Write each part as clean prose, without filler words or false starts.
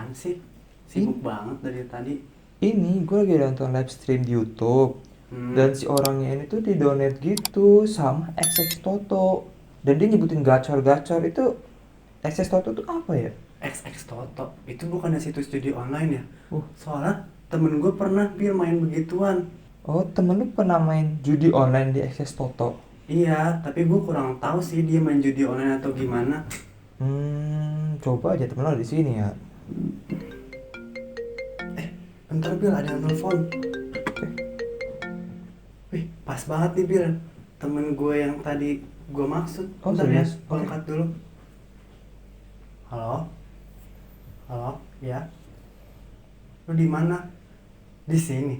apaan sih? Sibuk banget dari tadi. Ini gue lagi nonton live stream di YouTube. Hmm, Dan si orangnya ini tuh di donate gitu sama XX Toto. Dan dia nyebutin gacor-gacor itu. XX Toto tuh apa ya? XX Toto. Itu bukannya situs judi online ya? Uh, Soalnya temen gue pernah Pil main begituan. oh temen lu pernah main judi online di XX Toto? Iya, tapi gue kurang tahu sih dia main judi online atau gimana. Coba aja temen lu di sini ya. Bentar Bil, ada yang telepon. Wih, pas banget nih Bil. Temen gue yang tadi gue maksud. Oh, Bentar ya, serius? gue Oke. angkat dulu. Halo? Halo? Ya? Lu di mana? Di sini.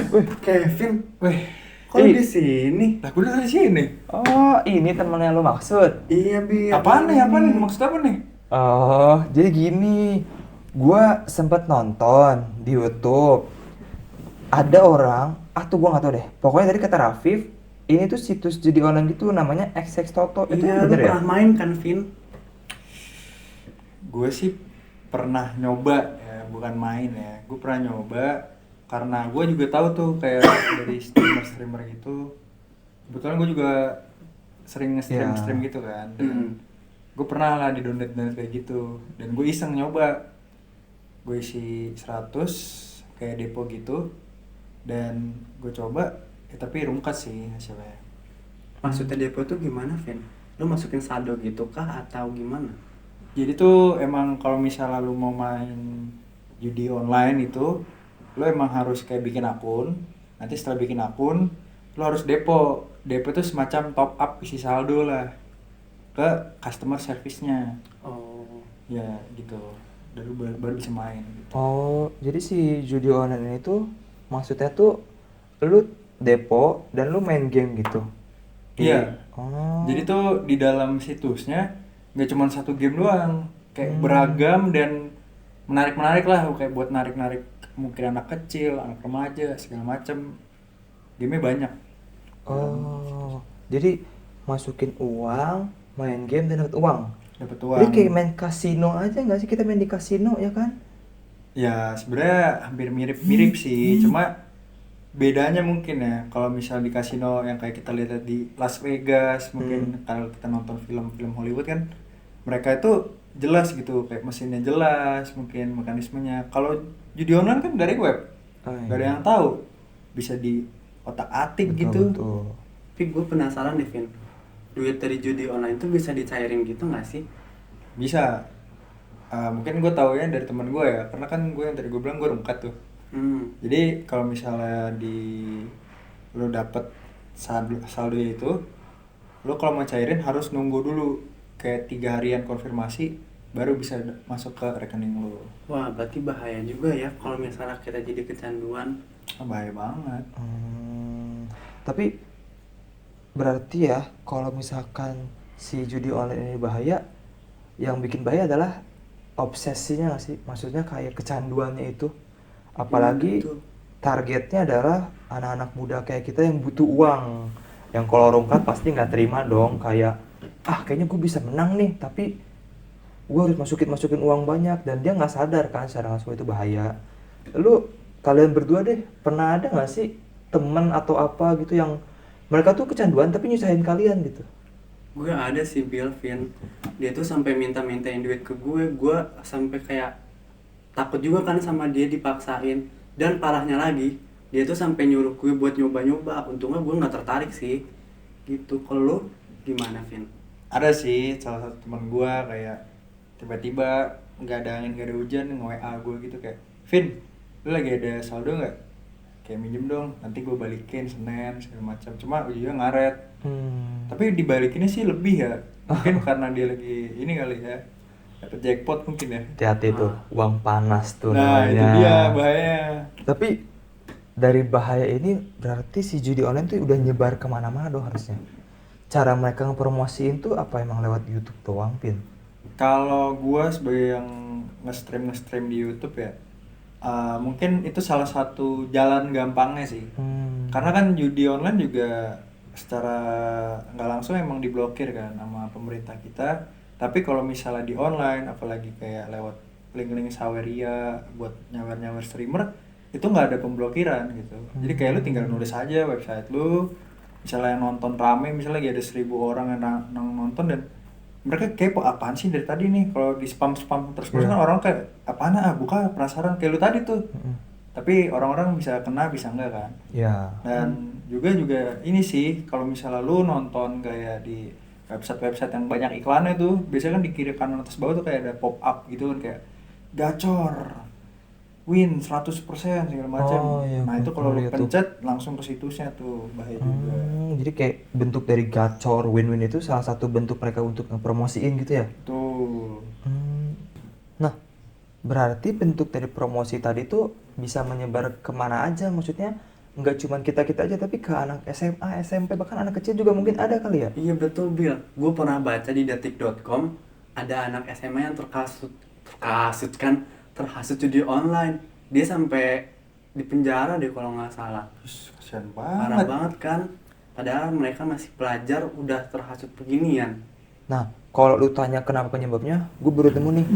Wih, Kevin, Weh, kok lu Ih. di sini? lah gue dari sini. oh ini temen yang lu maksud? Iya, Bil. Apaan nih? Apaan nih? Maksud apa nih? Oh, jadi gini, gua sempet nonton di YouTube. Ada orang, tuh gua nggak tahu deh. Pokoknya tadi kata Rafif, ini tuh situs judi online gitu namanya XX Toto. Itu Iya, lu bener ya? pernah main kan, Vin? Gue sih pernah nyoba ya, bukan main ya. Gue pernah nyoba karena gue juga tahu tuh kayak dari streamer gitu. Kebetulan gue juga sering nge-stream Ya. gitu kan. Hmm. Gue pernah lah di donate kayak gitu. Dan gue iseng nyoba. Gue isi 100 kayak depo gitu. Dan gue coba, tapi rungkat sih hasilnya. Maksudnya depo tuh gimana, Vin? Lu masukin saldo gitu kah atau gimana? Jadi tuh emang kalau misalnya lu mau main judi online itu, lu emang harus kayak bikin akun. Nanti setelah bikin akun, lu harus depo. Depo itu semacam top up isi saldo lah ke customer service-nya. Oh, Ya gitu. Dan lu baru bisa main gitu. Oh, jadi si judi online ini tuh maksudnya tuh lu depo dan lu main game gitu. Iya. Oh. Jadi tuh di dalam situsnya nggak cuma satu game doang, kayak Hmm. beragam dan menarik lah, kayak buat narik mungkin anak kecil, anak remaja segala macem. Game-nya banyak. Oh, jadi masukin uang, main game dan dapat uang. Dapat Jadi uang. kayak main kasino aja nggak sih, kita main di kasino ya kan? Ya sebenarnya hampir mirip sih, cuma bedanya mungkin ya kalau misal di kasino yang kayak kita lihat di Las Vegas, mungkin kalau kita nonton film-film Hollywood kan mereka itu jelas gitu, kayak mesinnya jelas, mungkin mekanismenya. Kalau judi online kan dari web, Oh, gak ada iya. yang tahu, bisa di otak-atik gitu. Betul. tapi gue penasaran deh, Vin. Duit dari judi online tuh bisa dicairin gitu nggak sih? Bisa. Mungkin gue taunya dari teman gue ya, karena kan gue yang tadi gue bilang gue rungkat tuh. Jadi kalau misalnya lo dapet saldo itu, lo kalau mau cairin harus nunggu dulu kayak 3 harian konfirmasi baru bisa masuk ke rekening lo. Wah, berarti bahaya juga ya kalau misalnya kita jadi kecanduan. Bahaya banget. Tapi berarti ya kalau misalkan si judi online ini bahaya, yang bikin bahaya adalah obsesinya nggak sih? Maksudnya kayak kecanduannya itu. Apalagi Betul. targetnya adalah anak-anak muda kayak kita yang butuh uang. Yang kalau rungkat pasti nggak terima dong, kayak kayaknya gue bisa menang nih, tapi gue harus masukin uang banyak, dan dia nggak sadar kan secara langsung itu bahaya. Lu kalian berdua deh pernah ada nggak sih temen atau apa gitu yang mereka tuh kecanduan tapi nyusahin kalian gitu? Gue ada sih, Bill, Vin. Dia tuh sampai minta-mintain duit ke gue sampai kayak takut juga kan sama dia dipaksain. Dan parahnya lagi, dia tuh sampai nyuruh gue buat nyoba-nyoba. Untungnya gue nggak tertarik sih. Gitu. Kalau lu gimana, Vin? Ada sih salah satu teman gue kayak tiba-tiba nggak ada angin nggak ada hujan nge-WA gue gitu kayak, Vin, lu lagi ada saldo nggak? Kayak minjem dong, nanti gue balikin Senin segala macam. Cuma ujungnya ngaret. Tapi dibalikinnya sih lebih ya. Mungkin karena dia lagi ini kali ya, dapet jackpot mungkin ya. Hati-hati tuh, uang panas tuh Nah namanya. itu dia bahaya. Tapi dari bahaya ini berarti si judi online tuh udah nyebar kemana-mana dong harusnya. Cara mereka ngepromosiin tuh apa, emang lewat YouTube doang, Pin? Kalau gue sebagai yang nge-stream di YouTube ya, mungkin itu salah satu jalan gampangnya sih. Karena kan judi online juga secara nggak langsung emang diblokir kan sama pemerintah kita. Tapi kalau misalnya di online, apalagi kayak lewat link-link Saweria buat nyawer-nyawer streamer, itu nggak ada pemblokiran gitu. Jadi kayak lu tinggal nulis aja website lu, misalnya yang nonton rame, misalnya lagi ada 1.000 orang yang nonton dan mereka kepo apaan sih dari tadi nih. Kalau di spam terus Iya. kan orang kayak apaan buka penasaran kayak lu tadi tuh. Tapi orang-orang bisa kena bisa enggak kan. Ya. Dan juga ini sih kalau misalnya lu nonton kayak di website yang banyak iklannya tuh, biasanya kan di kiri kanan atas bawah tuh kayak ada pop up gitu kan, kayak gacor win 100% segala macam. Oh, iya, Nah itu kalau lu lihat tuh. pencet langsung ke situsnya tuh, bahaya juga. Jadi kayak bentuk dari gacor win-win itu salah satu bentuk mereka untuk ngepromosiin gitu ya. Tuh. Nah, berarti bentuk dari promosi tadi tuh bisa menyebar kemana aja, maksudnya nggak cuma kita-kita aja tapi ke anak SMA, SMP, bahkan anak kecil juga mungkin ada kali ya. Iya betul Bill, gue pernah baca di detik.com ada anak SMA yang terhasut judi online. Dia sampai di penjara deh kalau nggak salah. Kasian Parah banget. banget kan, padahal mereka masih pelajar udah terhasut beginian. Nah, kalau lu tanya kenapa penyebabnya, gue baru temu nih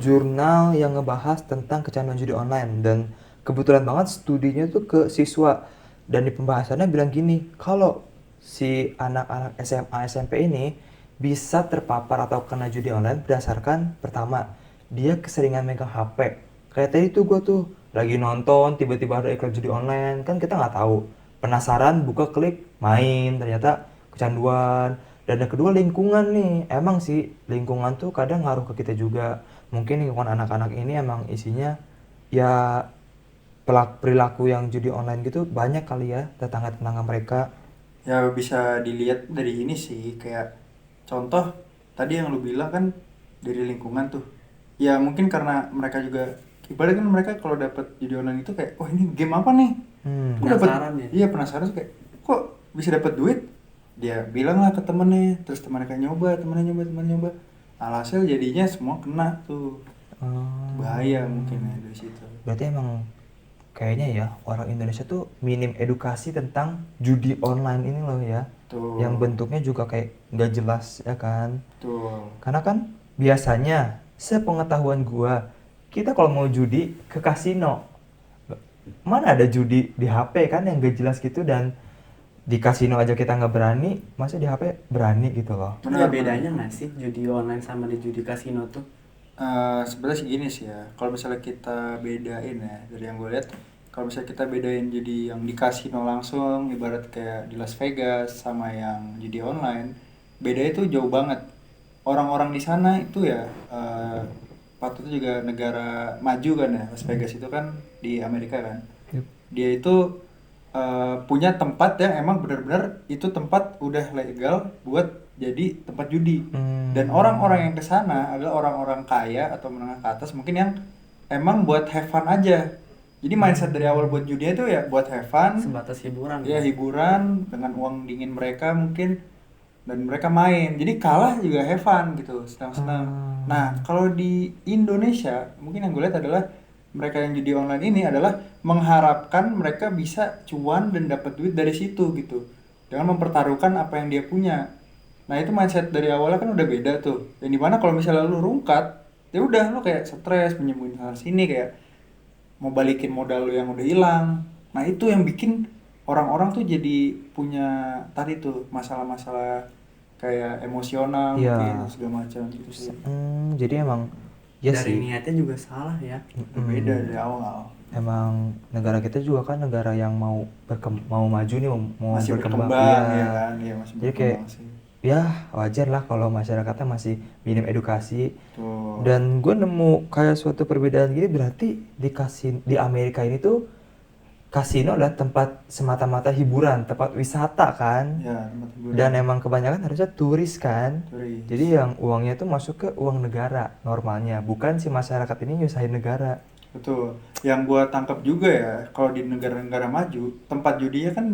jurnal yang ngebahas tentang kecanduan judi online, dan kebetulan banget studinya tuh ke siswa, dan di pembahasannya bilang gini, kalau si anak-anak SMA SMP ini bisa terpapar atau kena judi online berdasarkan pertama, dia keseringan megang HP. Kayak tadi tuh gue tuh lagi nonton tiba-tiba ada iklan judi online, kan kita nggak tahu, penasaran buka klik main, ternyata kecanduan. Dan yang kedua lingkungan nih, emang sih lingkungan tuh kadang ngaruh ke kita juga. Mungkin lingkungan anak-anak ini emang isinya ya perilaku yang judi online gitu banyak kali ya, tetangga-tetangga mereka. Ya bisa dilihat dari ini sih, kayak contoh tadi yang lu bilang kan dari lingkungan tuh. Ya mungkin karena mereka juga ibaratnya kan mereka kalau dapat judi online itu kayak, oh ini game apa nih? Kok dapat? Penasaran ya? Iya penasaran tuh kayak, kok bisa dapat duit? Dia bilang lah ke temennya, terus temennya kayak temennya nyoba. Alhasil jadinya semua kena tuh. Bahaya mungkin ya dari situ. Berarti emang kayaknya ya orang Indonesia tuh minim edukasi tentang judi online ini loh ya. Tuh. Yang bentuknya juga kayak nggak jelas ya kan. Tuh. Karena kan biasanya sepengetahuan gua, kita kalau mau judi ke kasino, mana ada judi di HP kan yang gak jelas gitu, dan di kasino aja kita nggak berani, masa di HP berani gitu loh. Ada bedanya nggak sih judi online sama di judi kasino tuh? Sebenarnya sih gini sih ya, kalau misalnya kita bedain ya dari yang gue lihat, kalau misalnya kita bedain judi yang di kasino langsung ibarat kayak di Las Vegas sama yang judi online, bedanya itu jauh banget. Orang-orang di sana itu ya patutnya juga negara maju kan ya. Las Vegas itu kan di Amerika kan. Dia itu punya tempat yang emang benar-benar itu tempat udah legal buat jadi tempat judi. Dan orang-orang yang ke sana adalah orang-orang kaya atau menengah ke atas mungkin yang emang buat have fun aja. Jadi mindset dari awal buat judi itu ya buat have fun, Sebatas hiburan. ya hiburan dengan uang dingin mereka mungkin, dan mereka main. Jadi kalah juga have fun gitu, senang-senang. Nah, kalau di Indonesia mungkin yang gue lihat adalah mereka yang judi online ini adalah mengharapkan mereka bisa cuan dan dapat duit dari situ gitu, dengan mempertaruhkan apa yang dia punya. Nah itu mindset dari awalnya kan udah beda tuh. Yang dimana kalau misalnya lu rungkat, ya udah lu kayak stres, menyembunyiin hal sini, kayak mau balikin modal lu yang udah hilang. Nah itu yang bikin orang-orang tuh jadi punya tadi tuh masalah-masalah kayak emosional, Iya. mungkin segala macam gitu sih. Jadi emang ya Dari sih, niatnya juga salah ya. Berbeda dari awal. emang negara kita juga kan negara yang mau mau maju nih, mau Masih berkembang, berkembang iya. ya kan, ya masih Jadi kayak berkembang sih. ya wajar lah kalau masyarakatnya masih minim edukasi. Tuh. Dan gue nemu kayak suatu perbedaan gini, berarti di Amerika ini tuh kasino adalah tempat semata-mata hiburan, tempat wisata kan. Ya, tempat hiburan. Dan emang kebanyakan harusnya turis kan. Turis. Jadi yang uangnya tuh masuk ke uang negara normalnya, bukan si masyarakat ini nyusahin negara. Betul. Yang gua tangkap juga ya, kalau di negara-negara maju, tempat judinya kan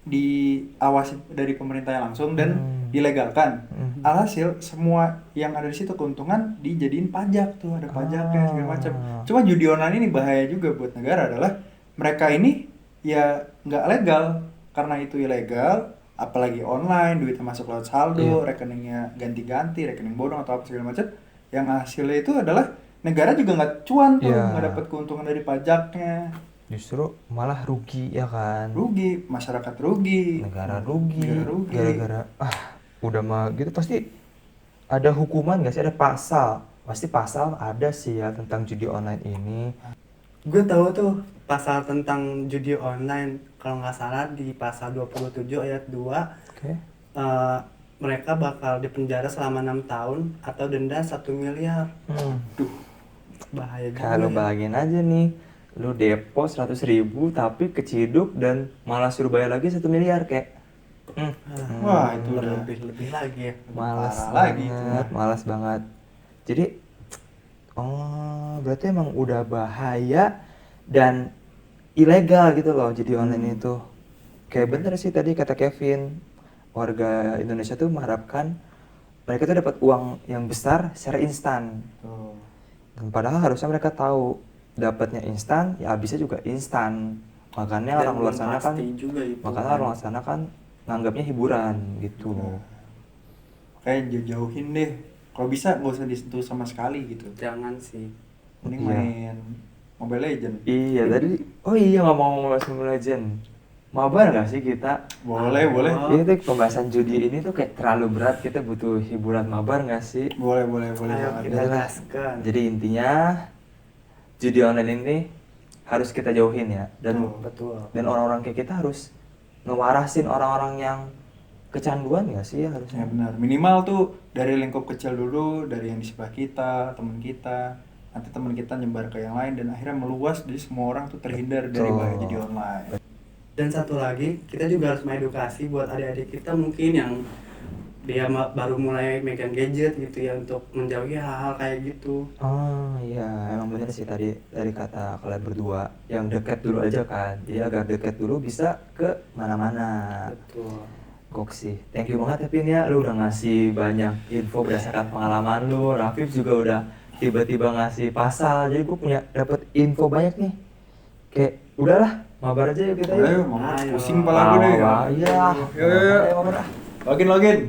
diawasi dari pemerintahnya langsung dan dilegalkan. Alhasil semua yang ada di situ keuntungan dijadiin pajak tuh, ada pajaknya segala macam. Cuma judi online ini bahaya juga buat negara adalah mereka ini ya nggak legal, karena itu ilegal. apalagi online, duitnya masuk lewat saldo, Iya. rekeningnya ganti-ganti, rekening bodong atau apa segala macam, yang hasilnya itu adalah negara juga nggak cuan tuh, Iya. nggak dapat keuntungan dari pajaknya, Justru malah rugi ya kan. rugi, masyarakat rugi, Negara rugi. negara rugi. Gara-gara udah mah gitu pasti ada hukuman nggak sih, ada pasal. Pasti pasal ada sih ya tentang judi online ini. Gue tahu tuh pasal tentang judi online, kalau nggak salah di pasal 27 ayat 2, Oke. mereka bakal dipenjara selama 6 tahun atau denda 1 miliar. Duh, Bahaya juga kalau ya. bayangin aja nih, lu depo 100.000 tapi keciduk dan malah suruh bayar lagi 1 miliar kayak. Wah, itu udah lebih lagi ya. Males parah lagi itu banget, mah. males banget. Jadi, berarti emang udah bahaya dan ilegal gitu loh judi online itu. Kayak bener sih tadi kata Kevin, warga Indonesia tuh mengharapkan mereka tuh dapat uang yang besar secara instan. Tuh. Dan padahal harusnya mereka tahu dapatnya instan, ya habisnya juga instan. Makanya Dan orang luar belum sana kan, pasti juga itu. makanya orang luar sana kan nganggapnya hiburan gitu. Kayak jauhin deh, kalau bisa nggak usah disentuh sama sekali gitu, Jangan sih. mending Iya. main Mobile Legend. Iya tadi, oh iya ngomong-ngomong Mobile Legend, mabar nggak sih kita? Boleh, boleh. Ini tuh pembahasan judi ini tuh kayak terlalu berat, kita butuh hiburan, mabar nggak sih? Boleh Ayo banget. kita jelaskan. Jadi intinya judi online ini harus kita jauhin ya, dan Betul. orang-orang kayak kita harus ngewarasin orang-orang yang kecanduan nggak sih ya Ya harusnya? benar, minimal tuh dari lingkup kecil dulu, dari yang di sebelah kita, teman kita, nanti teman kita nyebar ke yang lain dan akhirnya meluas, jadi semua orang tuh terhindar dari Betul. bahaya judi online. Dan satu lagi, kita juga harus mengedukasi buat adik-adik kita mungkin yang dia baru mulai megang gadget gitu ya, untuk menjauhi hal-hal kayak gitu. Oh iya, emang bener sih tadi dari kata kalian berdua, yang dekat dulu aja kan, jadi agar dekat dulu bisa ke mana-mana. Betul. Gok sih, thank you banget ya Pin ya, lu udah ngasih banyak info berdasarkan pengalaman lu. Rafif juga udah tiba-tiba ngasih pasal, jadi gue punya dapet info banyak nih. Kayak udahlah, mabar aja yuk kita yuk. Ayo, mau Ayo. pusing kepala gue deh. Iya. Yuk. Ayo mabar ah. Login.